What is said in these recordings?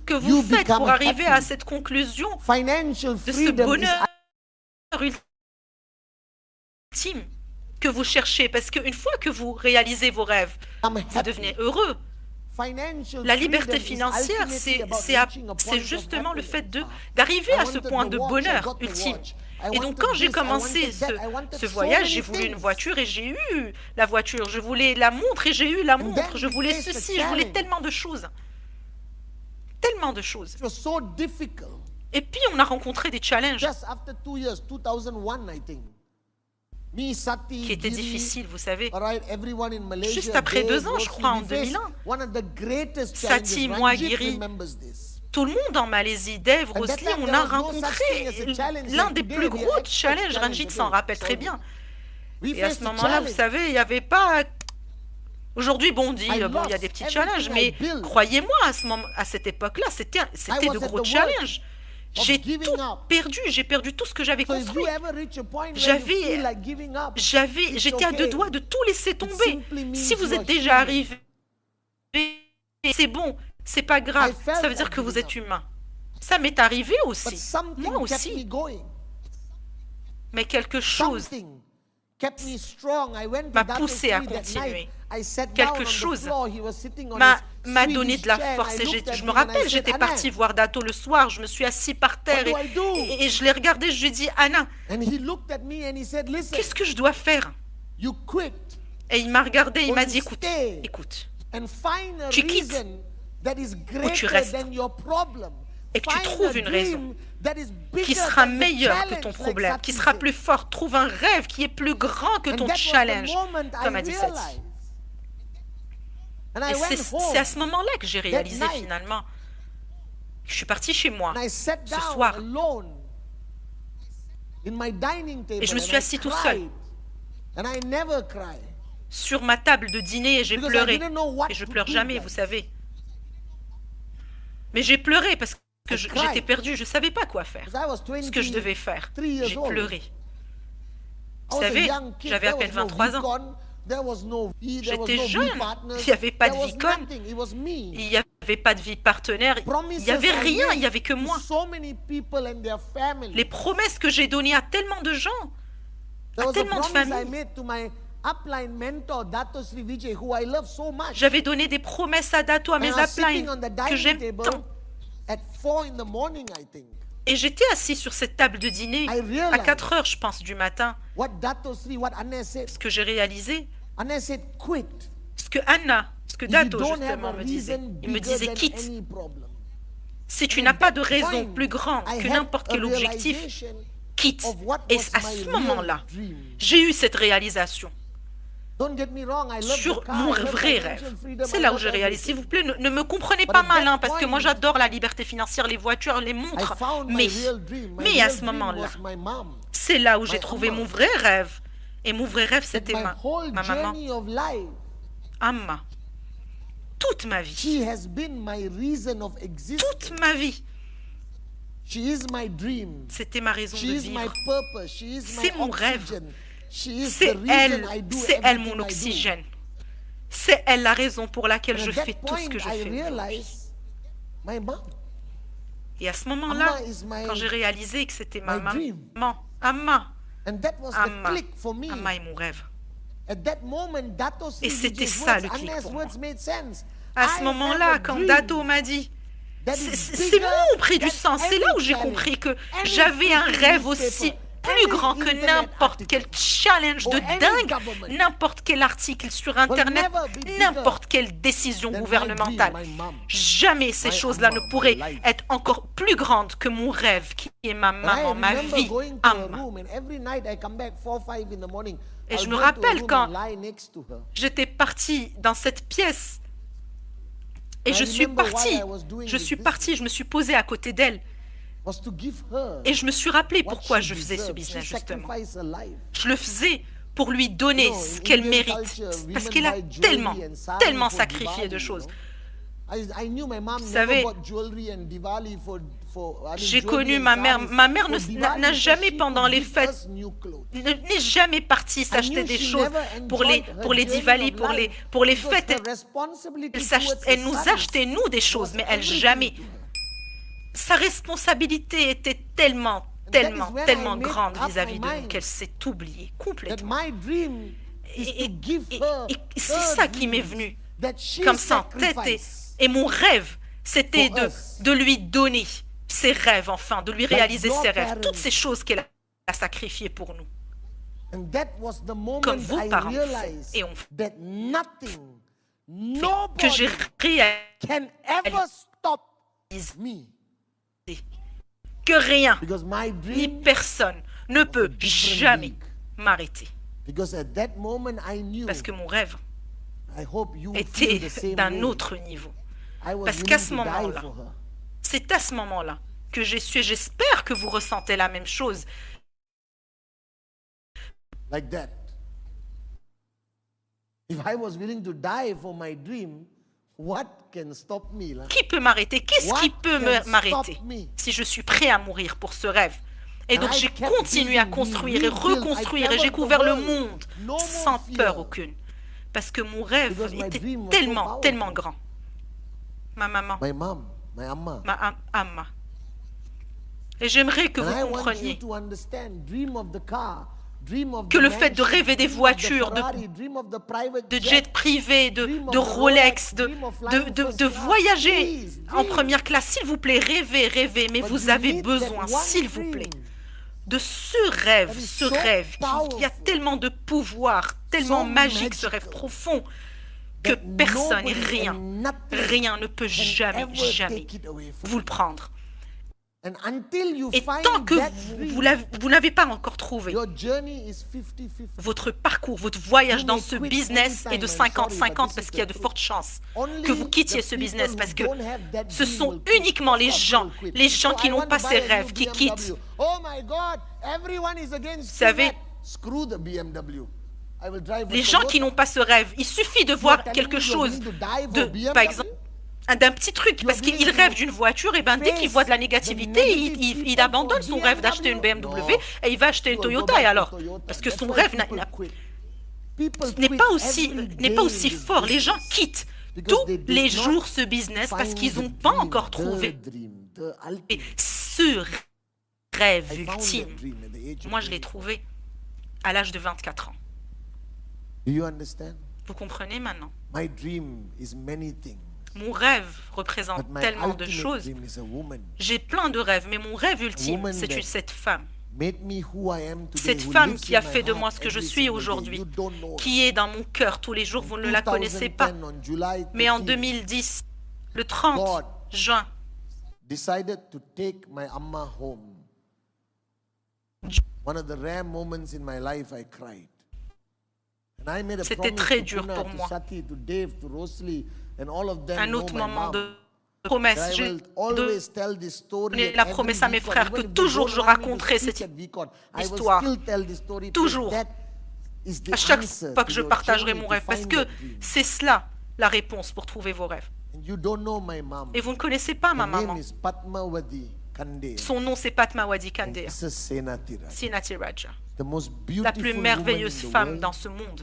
que vous faites pour arriver à cette conclusion de ce bonheur ultime que vous cherchez. Parce qu'une fois que vous réalisez vos rêves, vous devenez heureux. La liberté financière, c'est justement le fait d'arriver à ce point de bonheur ultime. Et donc, quand j'ai commencé ce voyage, j'ai voulu une voiture et j'ai eu la voiture. Je voulais la montre et j'ai eu la montre. Je voulais ceci, je voulais tellement de choses. Tellement de choses. Et puis, on a rencontré des challenges qui étaient difficiles, vous savez. Juste après 2 ans, je crois, en 2001, Sati, moi, Giri, tout le monde en Malaisie, Dave, Rosely, on a rencontré l'un des plus gros challenges. Ranjit s'en rappelle très bien. Et à ce moment-là, vous savez, il n'y avait pas... Aujourd'hui, bon, on dit, bon, il y a des petits challenges, mais croyez-moi, à cette époque-là, c'était de gros challenges. J'ai tout perdu, j'ai perdu tout ce que j'avais construit. J'étais à 2 doigts de tout laisser tomber. Si vous êtes déjà arrivé, c'est bon. C'est pas grave, ça veut dire que vous êtes humain. Ça m'est arrivé aussi, moi aussi. Mais quelque chose m'a poussé à continuer. Quelque chose m'a donné de la force. Et je me rappelle, j'étais partie voir Dato le soir, je me suis assis par terre et je l'ai regardé, je lui ai dit, Anna, qu'est-ce que je dois faire? Et il m'a regardé, il m'a dit, écoute, tu quittes ou tu restes et que tu trouves une raison qui sera meilleure que ton problème, qui sera plus forte. Trouve un rêve qui est plus grand que ton challenge, comme a dit Sati. Et c'est à ce moment-là que j'ai réalisé finalement que je suis partie chez moi ce soir et je me suis assis tout seul sur ma table de dîner et j'ai pleuré. Et je pleure jamais, vous savez. Mais j'ai pleuré parce que j'étais perdue, je ne savais pas quoi faire, ce que je devais faire. J'ai pleuré. Vous savez, j'avais à peine 23 ans. J'étais jeune, il n'y avait pas de vie conne, il n'y avait pas de vie partenaire, il n'y avait rien, il n'y avait que moi. Les promesses que j'ai données à tellement de gens, à tellement de familles. J'avais donné des promesses à Dato, à mes uplines, que j'aime tant. Et j'étais assis sur cette table de dîner à 4 heures, je pense, du matin. Ce que j'ai réalisé, ce que Dato, justement, me disait. Il me disait, quitte. Si tu n'as pas de raison plus grande que n'importe quel objectif, quitte. Et à ce moment-là, j'ai eu cette réalisation sur mon vrai rêve. C'est là où j'ai réalisé. S'il vous plaît, ne me comprenez pas mal, hein, parce que moi j'adore la liberté financière, les voitures, les montres. Mais à ce moment-là, c'est là où j'ai trouvé mon vrai rêve. Et mon vrai rêve, c'était ma maman. Amma. Toute ma vie. Toute ma vie. C'était ma raison de vivre. C'est mon rêve. C'est elle mon oxygène. C'est elle la raison pour laquelle je fais tout ce que je fais aujourd'hui. Et à ce moment-là, quand j'ai réalisé que c'était ma maman, Amma est mon rêve. Et c'était ça le clic pour moi. À ce moment-là, quand Dato m'a dit, c'est mon prix du sang, c'est là où j'ai compris que j'avais un rêve aussi plus grand que n'importe quel challenge de dingue, n'importe quel article sur Internet, n'importe quelle décision gouvernementale. Jamais ces choses-là ne pourraient être encore plus grandes que mon rêve qui est ma maman, ma vie, Amma. Et je me rappelle quand j'étais partie dans cette pièce et je suis partie, je me suis posée à côté d'elle. Et je me suis rappelé pourquoi je faisais ce business, justement. Je le faisais pour lui donner ce qu'elle mérite, parce qu'elle a tellement sacrifié de choses. Vous savez, j'ai connu ma mère. Ma mère n'a jamais, pendant les fêtes, n'est jamais partie s'acheter des choses pour les Diwali, pour les fêtes. Elle nous achetait, nous, des choses, mais elle jamais. sa responsabilité était tellement grande vis-à-vis de nous qu'elle s'est oubliée complètement. Et c'est ça qui m'est venu comme ça en tête. Et mon rêve, c'était de lui donner ses rêves, enfin, de lui réaliser ses rêves, toutes ces choses qu'elle a sacrifiées pour nous. Comme vos parents et on fait, que j'ai réalisé que rien ni personne ne peut jamais m'arrêter. Parce que mon rêve était d'un autre niveau. Parce qu'à ce moment-là, c'est à ce moment-là que j'ai su, et j'espère que vous ressentez la même chose. Like that. If I was willing to die for my dream, what can stop me? Qui peut m'arrêter? Qu'est-ce qui peut m'arrêter si je suis prêt à mourir pour ce rêve? Et donc j'ai continué à construire et reconstruire et j'ai couvert le monde sans peur aucune. Parce que mon rêve était tellement grand. Ma maman, ma Amma. Et j'aimerais que vous compreniez que le fait de rêver des voitures, de jets privés, de Rolex, de voyager en première classe, s'il vous plaît, rêvez, mais vous avez besoin, s'il vous plaît, de ce rêve qui a tellement de pouvoir, tellement magique, ce rêve profond, que personne et rien ne peut jamais vous le prendre. Et tant que vous n'avez pas encore trouvé votre parcours, votre voyage dans ce business est de 50-50 parce qu'il y a de fortes chances que vous quittiez ce business parce que ce sont uniquement les gens qui n'ont pas ces rêves qui quittent. Vous savez, les gens qui n'ont pas ce rêve, il suffit de voir quelque chose par exemple, d'un petit truc, parce qu'il rêve d'une voiture, et dès qu'il voit de la négativité, il abandonne son rêve d'acheter une BMW et il va acheter une Toyota, et alors, parce que son rêve n'est pas aussi fort. Les gens quittent tous les jours ce business parce qu'ils n'ont pas encore trouvé ce rêve ultime. Moi, je l'ai trouvé à l'âge de 24 ans. Vous comprenez maintenant? Mon rêve représente tellement de choses. J'ai plein de rêves, mais mon rêve ultime, c'est cette femme. Cette femme qui a fait de moi ce que je suis aujourd'hui, qui est dans mon cœur tous les jours, vous ne la connaissez pas. Mais en 2010, le 30 juin, c'était très dur pour moi. Un autre moment de promesse. J'ai donné la promesse à mes frères que toujours je raconterai cette histoire. Toujours. À chaque fois que je partagerai mon rêve. Parce que c'est cela la réponse pour trouver vos rêves. Et vous ne connaissez pas ma maman. Son nom, c'est Padmawati Kandea. Senati Raja. La plus merveilleuse femme dans ce monde.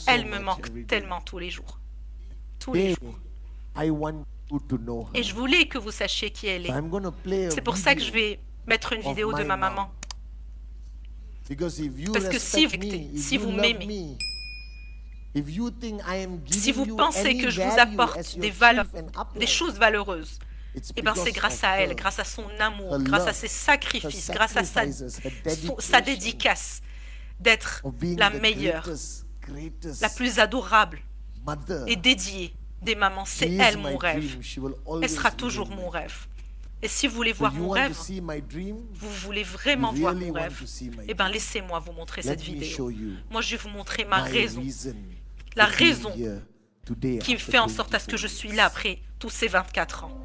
Elle me manque tellement tous les jours. Tous les jours. Et je voulais que vous sachiez qui elle est. C'est pour ça que je vais mettre une vidéo de ma maman. Parce que si vous m'aimez, si vous pensez que je vous apporte des choses valeureuses, eh bien c'est grâce à elle, grâce à son amour, grâce à ses sacrifices, grâce à sa dédicace d'être la meilleure, la plus adorable et dédiée des mamans. C'est elle mon rêve. Elle sera toujours mon rêve. Et si vous voulez voir mon rêve, vous voulez vraiment voir mon rêve, eh bien laissez-moi vous montrer cette vidéo. Moi je vais vous montrer ma raison, la raison qui me fait en sorte à ce que je suis là après tous ces 24 ans.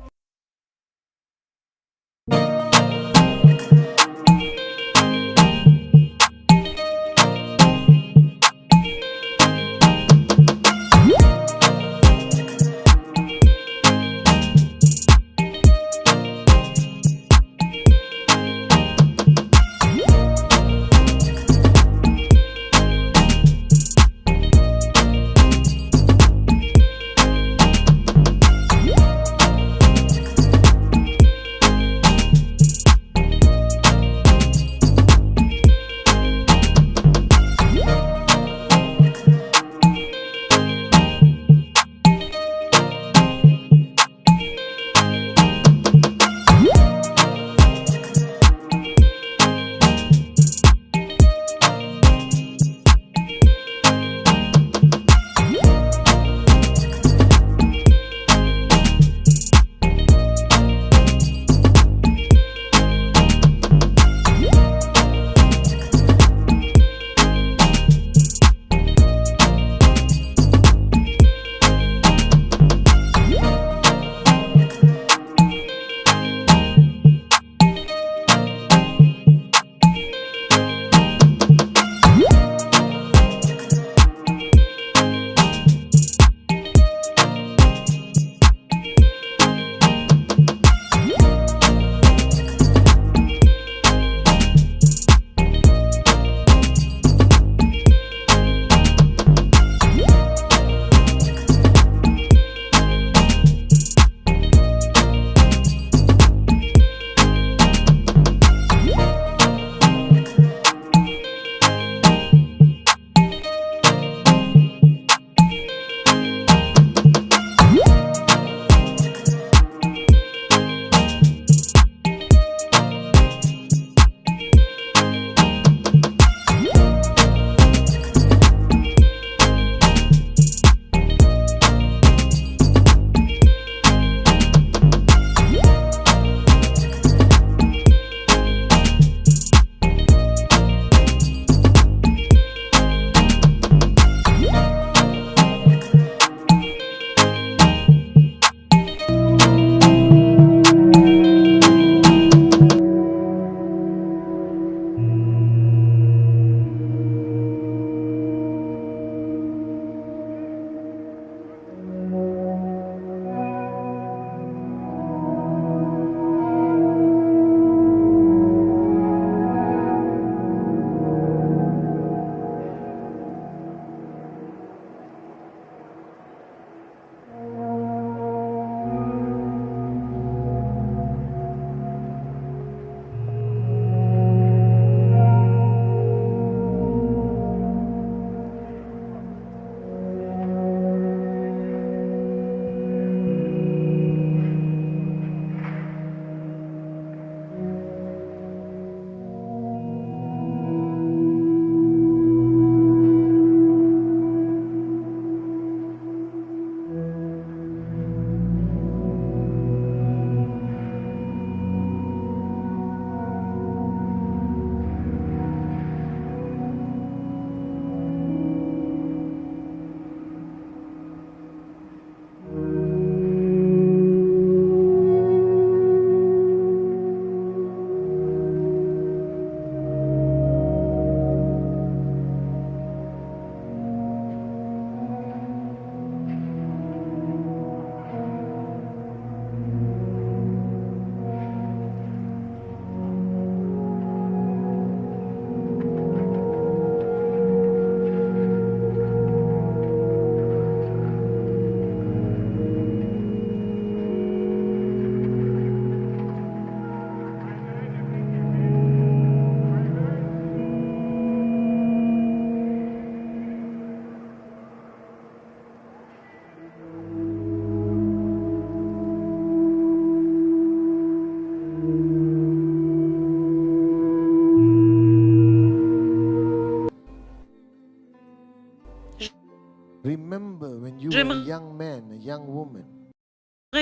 J'aimerais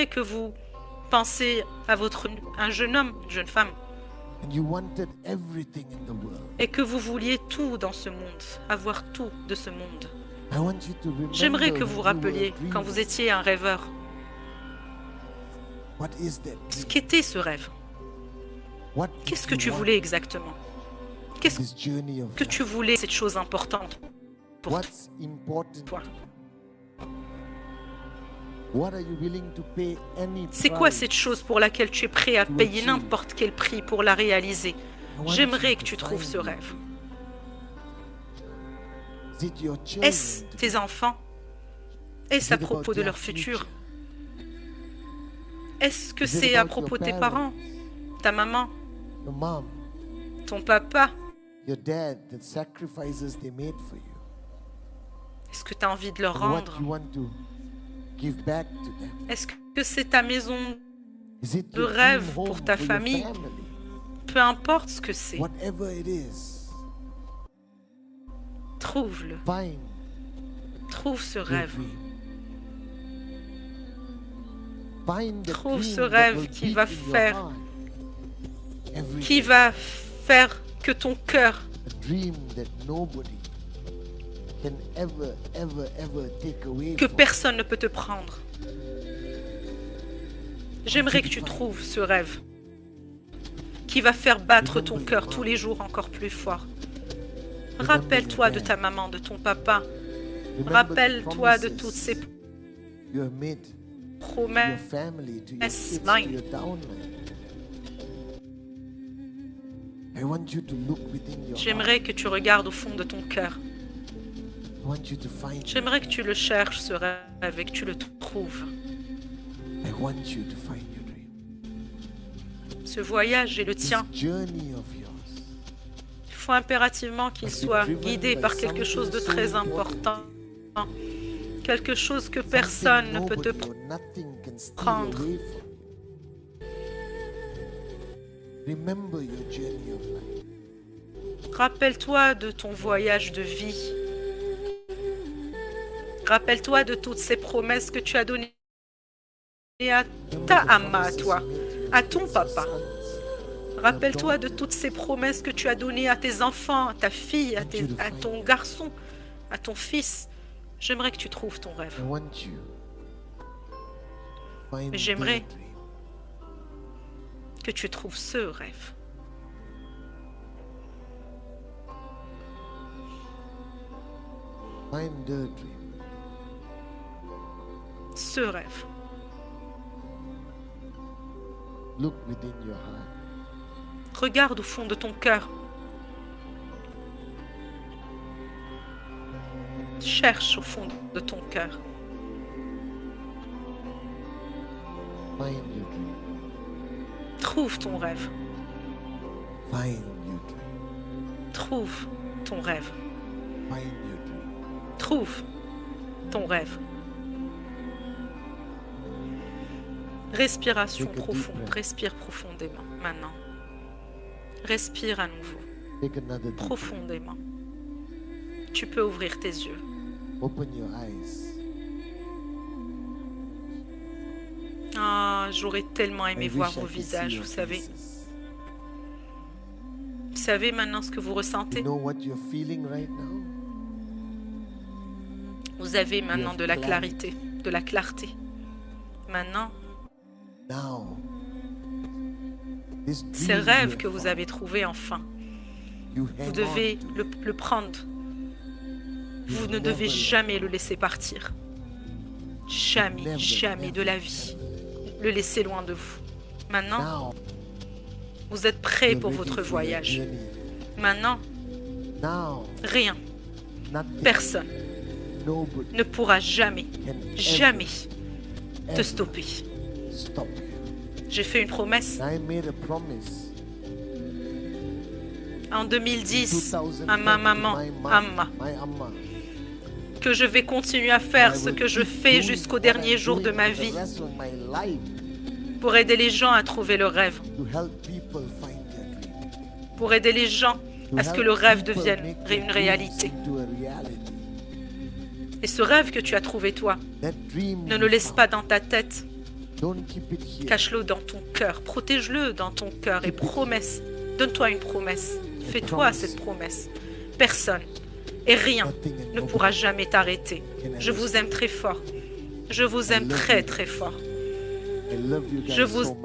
que vous pensiez à un jeune homme, une jeune femme, et que vous vouliez tout dans ce monde, avoir tout de ce monde. J'aimerais que vous rappeliez quand vous étiez un rêveur. Ce qu'était ce rêve? Qu'est-ce que tu voulais exactement? Qu'est-ce que tu voulais, cette chose importante pour toi? C'est quoi cette chose pour laquelle tu es prêt à payer n'importe quel prix pour la réaliser? J'aimerais que tu trouves ce rêve. Est-ce tes enfants? Est-ce à propos de leur futur? Est-ce que c'est à propos de tes parents, ta maman, ton papa? Est-ce que tu as envie de leur rendre? Est-ce que c'est ta maison de rêve pour ta famille? Peu importe ce que c'est. Trouve-le. Trouve ce rêve. Trouve ce rêve qui va faire que ton cœur que personne ne peut te prendre. J'aimerais que tu trouves ce rêve qui va faire battre ton cœur tous les jours encore plus fort. Rappelle-toi de ta maman, de ton papa. Rappelle-toi de toutes ces promesses. J'aimerais que tu regardes au fond de ton cœur. J'aimerais que tu le cherches, ce rêve, et que tu le trouves. Ce voyage est le tien. Il faut impérativement qu'il soit guidé par quelque chose de très important. Quelque chose que personne ne peut te prendre. Rappelle-toi de ton voyage de vie. Rappelle-toi de toutes ces promesses que tu as données à ta Amma, à toi, à ton papa. Rappelle-toi de toutes ces promesses que tu as données à tes enfants, à ta fille, à ton garçon, à ton fils. J'aimerais que tu trouves ton rêve. Mais j'aimerais que tu trouves ce rêve. Ce rêve. Regarde au fond de ton cœur. Cherche au fond de ton cœur. Trouve ton rêve. Trouve ton rêve. Trouve ton rêve. Respiration profonde. Respire profondément maintenant. Respire à nouveau. Profondément. Tu peux ouvrir tes yeux. Ah, j'aurais tellement aimé voir vos visages, vous savez. Vous savez maintenant ce que vous ressentez? Vous avez maintenant de la clarté, de la clarté. Maintenant, ces rêves que vous avez trouvés enfin, vous devez le prendre. Vous ne devez jamais le laisser partir. Jamais, jamais de la vie. Le laisser loin de vous. Maintenant, vous êtes prêts pour votre voyage. Maintenant, rien, personne ne pourra jamais, jamais te stopper. J'ai fait une promesse. En 2010, à ma maman, Amma, que je vais continuer à faire ce que je fais jusqu'au dernier jour de ma vie pour aider les gens à trouver leur rêve, pour aider les gens à ce que le rêve devienne une réalité. Et ce rêve que tu as trouvé toi, ne le laisse pas dans ta tête. Cache-le dans ton cœur, protège-le dans ton cœur et promesse. Donne-toi une promesse. Fais-toi cette promesse. Personne et rien ne pourra jamais t'arrêter. Je vous aime très fort. Je vous aime très très fort. Je vous